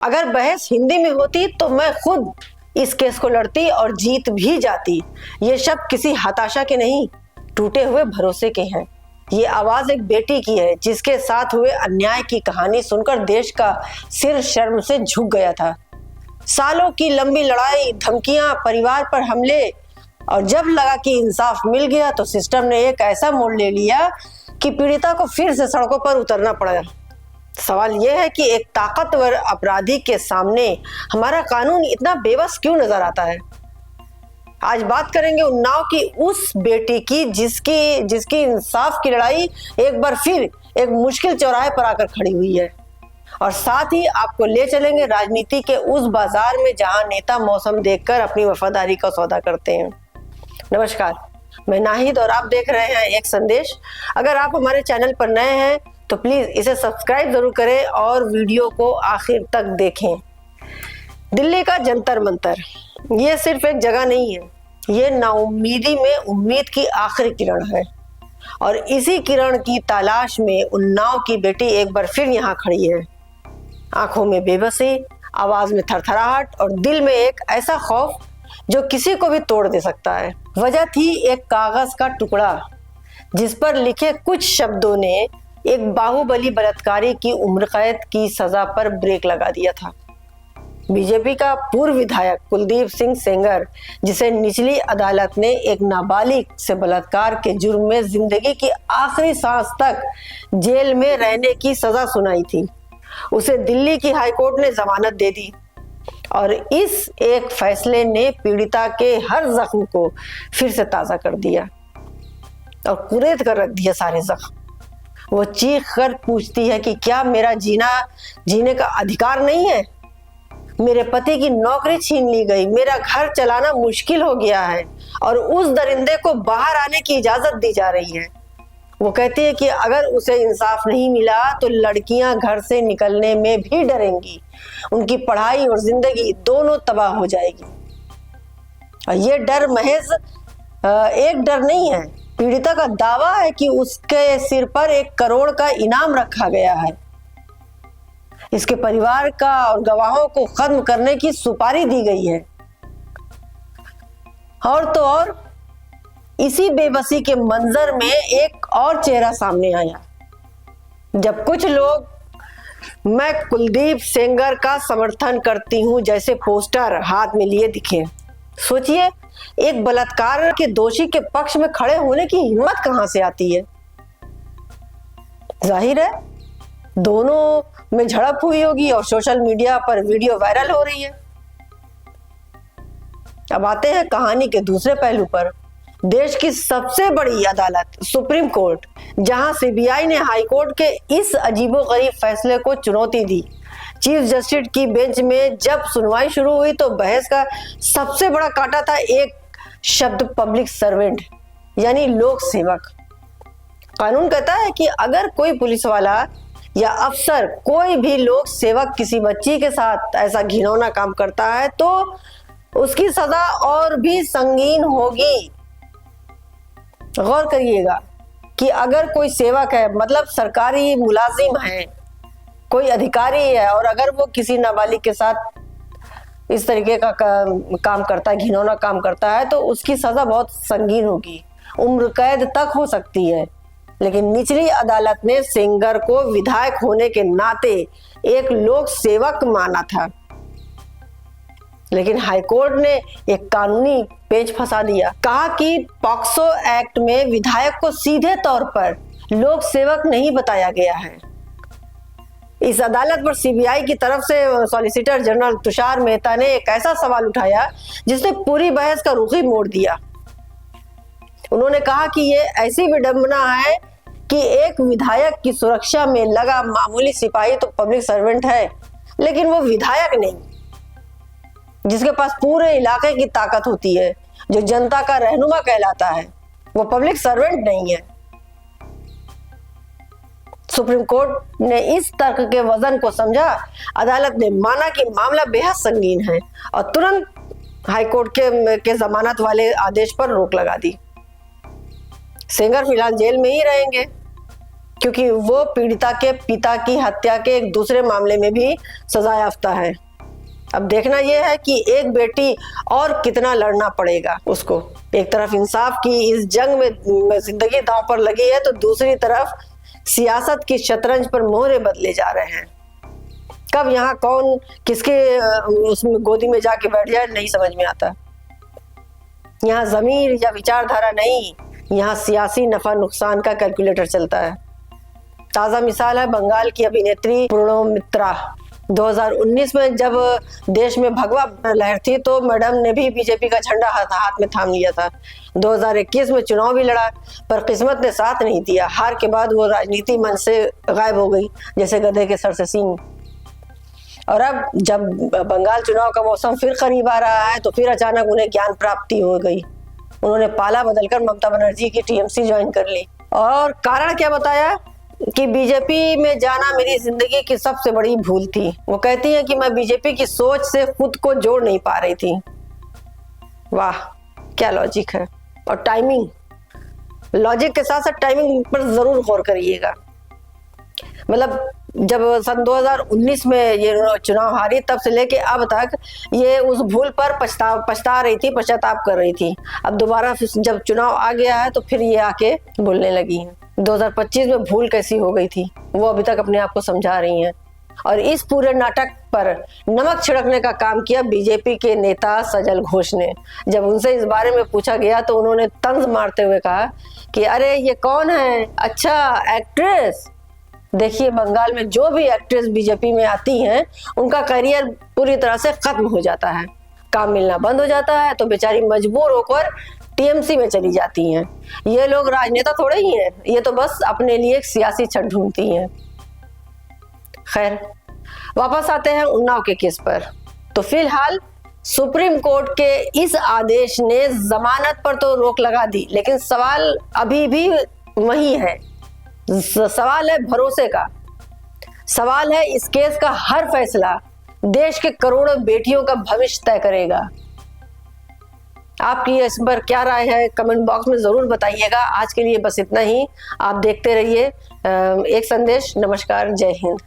अगर बहस हिंदी में होती तो मैं खुद इस केस को लड़ती और जीत भी जाती। ये शब्द किसी हताशा के नहीं, टूटे हुए भरोसे के हैं। ये आवाज एक बेटी की है जिसके साथ हुए अन्याय की कहानी सुनकर देश का सिर शर्म से झुक गया था। सालों की लंबी लड़ाई, धमकियां, परिवार पर हमले, और जब लगा कि इंसाफ मिल गया तो सिस्टम ने एक ऐसा मोड़ ले लिया कि पीड़िता को फिर से सड़कों पर उतरना पड़ा। सवाल यह है कि एक ताकतवर अपराधी के सामने हमारा कानून इतना बेबस क्यों नजर आता है। आज बात करेंगे उन्नाव की उस बेटी की जिसकी इंसाफ की लड़ाई एक बार फिर एक मुश्किल चौराहे पर आकर खड़ी हुई है, और साथ ही आपको ले चलेंगे राजनीति के उस बाजार में जहां नेता मौसम देखकर अपनी वफादारी का सौदा करते हैं। नमस्कार, मैं नाहिद और आप देख रहे हैं एक संदेश। अगर आप हमारे चैनल पर नए हैं तो प्लीज इसे सब्सक्राइब जरूर करें और वीडियो को आखिर तक देखें। दिल्ली का जंतर मंतर ये सिर्फ एक जगह नहीं है, ये नाउम्मीदी में उम्मीद की आखिरी किरण है, और इसी किरण की तलाश में उन्नाव की बेटी एक बार फिर यहाँ खड़ी है। आंखों में बेबसी, आवाज में थरथराहट और दिल में एक ऐसा खौफ जो किसी को भी तोड़ दे सकता है। वजह थी एक कागज का टुकड़ा जिस पर लिखे कुछ शब्दों ने एक बाहुबली बलात्कारी की उम्र कैद की सजा पर ब्रेक लगा दिया था। बीजेपी का पूर्व विधायक कुलदीप सिंह सेंगर, जिसे निचली अदालत ने एक नाबालिग से बलात्कार के जुर्म में जिंदगी की आखिरी सांस तक जेल में रहने की सजा सुनाई थी, उसे दिल्ली की हाईकोर्ट ने जमानत दे दी, और इस एक फैसले ने पीड़िता के हर जख्म को फिर से ताजा कर दिया और कुरेद कर रख दिया सारे जख्म। वो चीख कर पूछती है कि क्या मेरा जीने का अधिकार नहीं है? मेरे पति की नौकरी छीन ली गई, मेरा घर चलाना मुश्किल हो गया है और उस दरिंदे को बाहर आने की इजाजत दी जा रही है। वो कहती है कि अगर उसे इंसाफ नहीं मिला तो लड़कियां घर से निकलने में भी डरेंगी, उनकी पढ़ाई और जिंदगी दोनों तबाह हो जाएगी। और ये डर महज एक डर नहीं है, पीड़िता का दावा है कि उसके सिर पर 1 करोड़ का इनाम रखा गया है। इसके परिवार का और गवाहों को खत्म करने की सुपारी दी गई है। और तो और इसी बेबसी के मंजर में एक और चेहरा सामने आया जब कुछ लोग मैं कुलदीप सेंगर का समर्थन करती हूं जैसे पोस्टर हाथ में लिए दिखे। सोचिए, एक बलात्कार के दोषी के पक्ष में खड़े होने की हिम्मत कहां से आती है। जाहिर है दोनों में झड़प हुई होगी और सोशल मीडिया पर वीडियो वायरल हो रही है। अब आते हैं कहानी के दूसरे पहलू पर। देश की सबसे बड़ी अदालत सुप्रीम कोर्ट, जहां सीबीआई ने हाई कोर्ट के इस अजीबोगरीब फैसले को चुनौती दी। चीफ जस्टिस की बेंच में जब सुनवाई शुरू हुई तो बहस का सबसे बड़ा कांटा था एक शब्द, पब्लिक सर्वेंट, यानी लोक सेवक। कानून कहता है कि अगर कोई पुलिस वाला या अफसर, कोई भी लोक सेवक किसी बच्ची के साथ ऐसा घिनौना काम करता है तो उसकी सजा और भी संगीन होगी। गौर करिएगा कि अगर कोई सेवक है, मतलब सरकारी मुलाजिम है, कोई अधिकारी है, और अगर वो किसी नाबालिग के साथ इस तरीके का काम करता है, घिनौना काम करता है, तो उसकी सजा बहुत संगीन होगी, उम्र कैद तक हो सकती है। लेकिन निचली अदालत ने सेंगर को विधायक होने के नाते एक लोक सेवक माना था, लेकिन हाईकोर्ट ने एक कानूनी पेच फंसा दिया। कहा कि पॉक्सो एक्ट में विधायक को सीधे तौर पर लोक सेवक नहीं बताया गया है। इस अदालत पर सीबीआई की तरफ से सॉलिसिटर जनरल तुषार मेहता ने एक ऐसा सवाल उठाया जिसने पूरी बहस का रुख ही मोड़ दिया। उन्होंने कहा कि ये ऐसी विडंबना है कि एक विधायक की सुरक्षा में लगा मामूली सिपाही तो पब्लिक सर्वेंट है, लेकिन वो विधायक नहीं, जिसके पास पूरे इलाके की ताकत होती है, जो जनता का रहनुमा कहलाता है, वो पब्लिक सर्वेंट नहीं है। सुप्रीम कोर्ट ने इस तर्क के वजन को समझा। अदालत ने माना कि मामला बेहद संगीन है और तुरंत हाईकोर्ट के जमानत वाले आदेश पर रोक लगा दी। सेंगर फिलहाल जेल में ही रहेंगे क्योंकि वो पीड़िता के पिता की हत्या के एक दूसरे मामले में भी सजा याफ्ता है। अब देखना यह है कि एक बेटी और कितना लड़ना पड़ेगा उसको। एक तरफ इंसाफ की इस जंग में जिंदगी दांव पर लगी है, तो दूसरी तरफ सियासत की शतरंज पर मोहरे बदले जा रहे हैं। कब यहाँ कौन किसके उसमें गोदी में जाके बैठ जाए नहीं समझ में आता। यहाँ जमीर या विचारधारा नहीं, यहाँ सियासी नफा नुकसान का कैलकुलेटर चलता है। ताजा मिसाल है बंगाल की अभिनेत्री पूर्णो मित्रा। 2019 में जब देश में भगवा लहर थी तो मैडम ने भी बीजेपी का झंडा हाथ में थाम लिया था। 2021 में चुनाव भी लड़ा, पर किस्मत ने साथ नहीं दिया। हार के बाद वो राजनीति मन से गायब हो गई, जैसे गधे के सर से सींग। और अब जब बंगाल चुनाव का मौसम फिर करीब आ रहा है, तो फिर अचानक उन्हें ज्ञान प्राप्ति हो गई। उन्होंने पाला बदलकर ममता बनर्जी की टीएमसी ज्वाइन कर ली। और कारण क्या बताया कि बीजेपी में जाना मेरी जिंदगी की सबसे बड़ी भूल थी। वो कहती है कि मैं बीजेपी की सोच से खुद को जोड़ नहीं पा रही थी। वाह, क्या लॉजिक है। और टाइमिंग, लॉजिक के साथ साथ टाइमिंग पर जरूर गौर करिएगा। मतलब जब सन 2019 में ये चुनाव हारी, तब से लेके अब तक ये उस भूल पर पछता रही थी, पश्चाताप कर रही थी। अब दोबारा जब चुनाव आ गया है तो फिर ये आके बोलने लगी हैं। 2025 में भूल कैसी हो गई थी वो अभी तक अपने आप को समझा रही हैं। और इस पूरे नाटक पर नमक छिड़कने का काम किया बीजेपी के नेता सजल घोष ने। जब उनसे इस बारे में पूछा गया तो उन्होंने तंज मारते हुए कहा कि अरे ये कौन है, अच्छा एक्ट्रेस। देखिए, बंगाल में जो भी एक्ट्रेस बीजेपी में आती हैं उनका करियर पूरी तरह से खत्म हो जाता है। काम मिलना बंद हो जाता है तो बेचारी मजबूर होकर टीएमसी में चली जाती हैं। ये लोग राजनेता थोड़े ही हैं, ये तो बस अपने लिए एक सियासी छड़ ढूंढती हैं। खैर, वापस आते हैं उन्नाव के केस पर। तो फिलहाल सुप्रीम कोर्ट के इस आदेश ने जमानत पर तो रोक लगा दी, लेकिन सवाल अभी भी वही है। सवाल है भरोसे का। सवाल है इस केस का हर फैसला देश के करोड़ों बेटियों का भविष्य तय करेगा। आपकी इस पर क्या राय है कमेंट बॉक्स में जरूर बताइएगा। आज के लिए बस इतना ही। आप देखते रहिए एक संदेश। नमस्कार, जय हिंद।